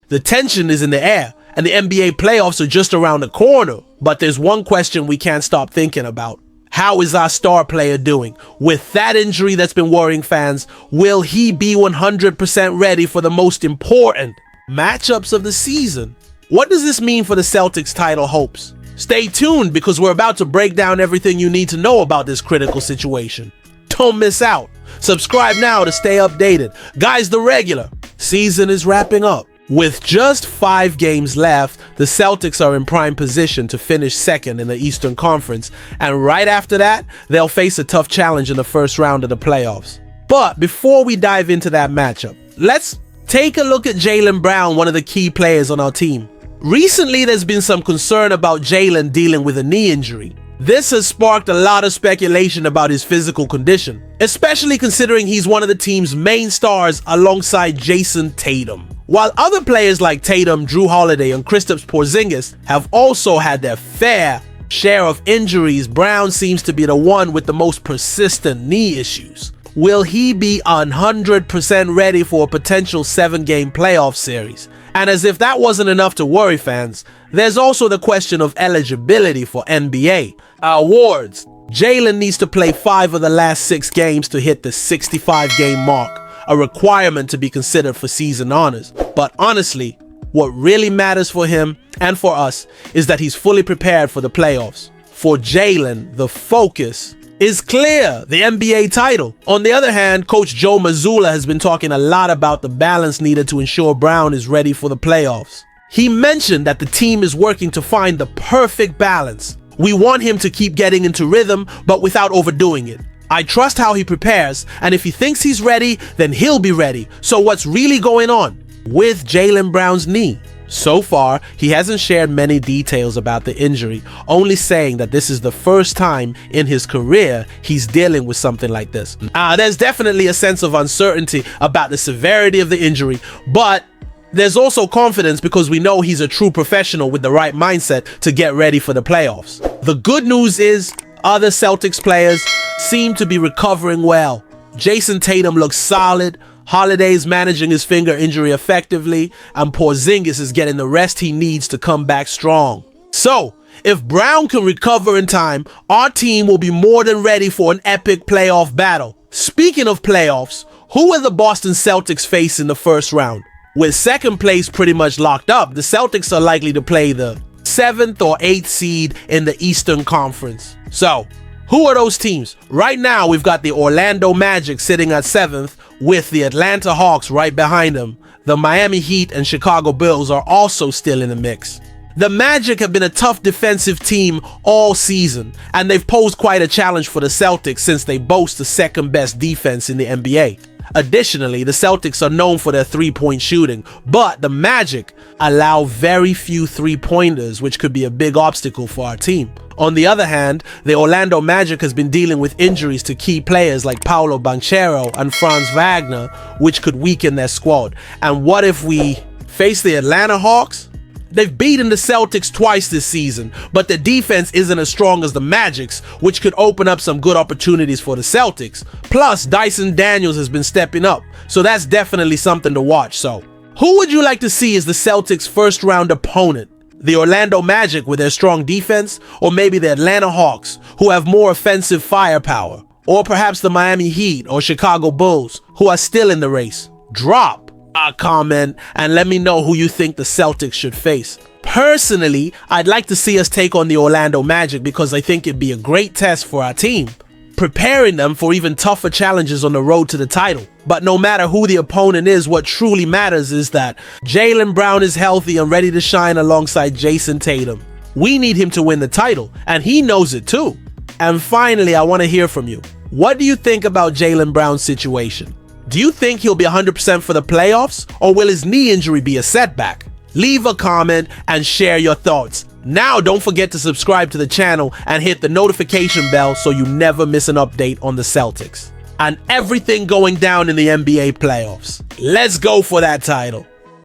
The tension is in the air, and the NBA playoffs are just around the corner. But there's one question we can't stop thinking about. How is our star player doing? With that injury that's been worrying fans, will he be 100% ready for the most important matchups of the season? What does this mean for the Celtics title hopes? Stay tuned, because we're about to break down everything you need to know about this critical situation. Don't miss out. Subscribe now to stay updated. Guys, the regular season is wrapping up. With just 5 games left, the Celtics are in prime position to finish second in the Eastern Conference, and right after that, they'll face a tough challenge in the first round of the playoffs. But before we dive into that matchup, let's take a look at Jaylen Brown, one of the key players on our team. Recently, there's been some concern about Jaylen dealing with a knee injury. This has sparked a lot of speculation about his physical condition, especially considering he's one of the team's main stars alongside Jason Tatum. While other players like Tatum, Drew Holiday, and Kristaps Porzingis have also had their fair share of injuries, Brown seems to be the one with the most persistent knee issues. Will he be 100% ready for a potential 7-game playoff series? And as if that wasn't enough to worry fans, there's also the question of eligibility for NBA awards. Jaylen needs to play 5 of the last 6 games to hit the 65-game mark, a requirement to be considered for season honors. But honestly, what really matters for him and for us is that he's fully prepared for the playoffs. For Jaylen, the focus is clear: the NBA title. On the other hand, Coach Joe Mazzulla has been talking a lot about the balance needed to ensure Brown is ready for the playoffs. He mentioned that the team is working to find the perfect balance. We want him to keep getting into rhythm, but without overdoing it. I trust how he prepares, and if he thinks he's ready, then he'll be ready. So what's really going on with Jaylen Brown's knee? So far, he hasn't shared many details about the injury, only saying that this is the first time in his career he's dealing with something like this. There's definitely a sense of uncertainty about the severity of the injury, but there's also confidence because we know he's a true professional with the right mindset to get ready for the playoffs. The good news is other Celtics players seem to be recovering well. Jason Tatum looks solid, Holiday's managing his finger injury effectively, and Porzingis is getting the rest he needs to come back strong. So, if Brown can recover in time, our team will be more than ready for an epic playoff battle. Speaking of playoffs, who will the Boston Celtics face in the first round? With second place pretty much locked up, the Celtics are likely to play the 7th or 8th seed in the Eastern Conference. So, who are those teams? Right now, we've got the Orlando Magic sitting at 7th, with the Atlanta Hawks right behind them. The Miami Heat and Chicago Bulls are also still in the mix. The Magic have been a tough defensive team all season, and they've posed quite a challenge for the Celtics since they boast the second best defense in the NBA. Additionally, the Celtics are known for their three-point shooting, but the Magic allow very few three-pointers, which could be a big obstacle for our team. On the other hand, the Orlando Magic has been dealing with injuries to key players like Paolo Banchero and Franz Wagner, which could weaken their squad. And what if we face the Atlanta Hawks? They've beaten the Celtics twice this season, but their defense isn't as strong as the Magic's, which could open up some good opportunities for the Celtics. Plus, Dyson Daniels has been stepping up, so that's definitely something to watch. So, who would you like to see as the Celtics' first round opponent? The Orlando Magic with their strong defense, or maybe the Atlanta Hawks, who have more offensive firepower, or perhaps the Miami Heat or Chicago Bulls, who are still in the race? Drop a comment and let me know who you think the Celtics should face. Personally, I'd like to see us take on the Orlando Magic because I think it'd be a great test for our team, preparing them for even tougher challenges on the road to the title. But no matter who the opponent is, what truly matters is that Jaylen Brown is healthy and ready to shine alongside Jason Tatum. We need him to win the title, and he knows it too. And finally, I want to hear from you. What do you think about Jaylen Brown's situation? Do you think he'll be 100% for the playoffs, or will his knee injury be a setback? Leave a comment and share your thoughts. Now, don't forget to subscribe to the channel and hit the notification bell so you never miss an update on the Celtics and everything going down in the NBA playoffs. Let's go for that title.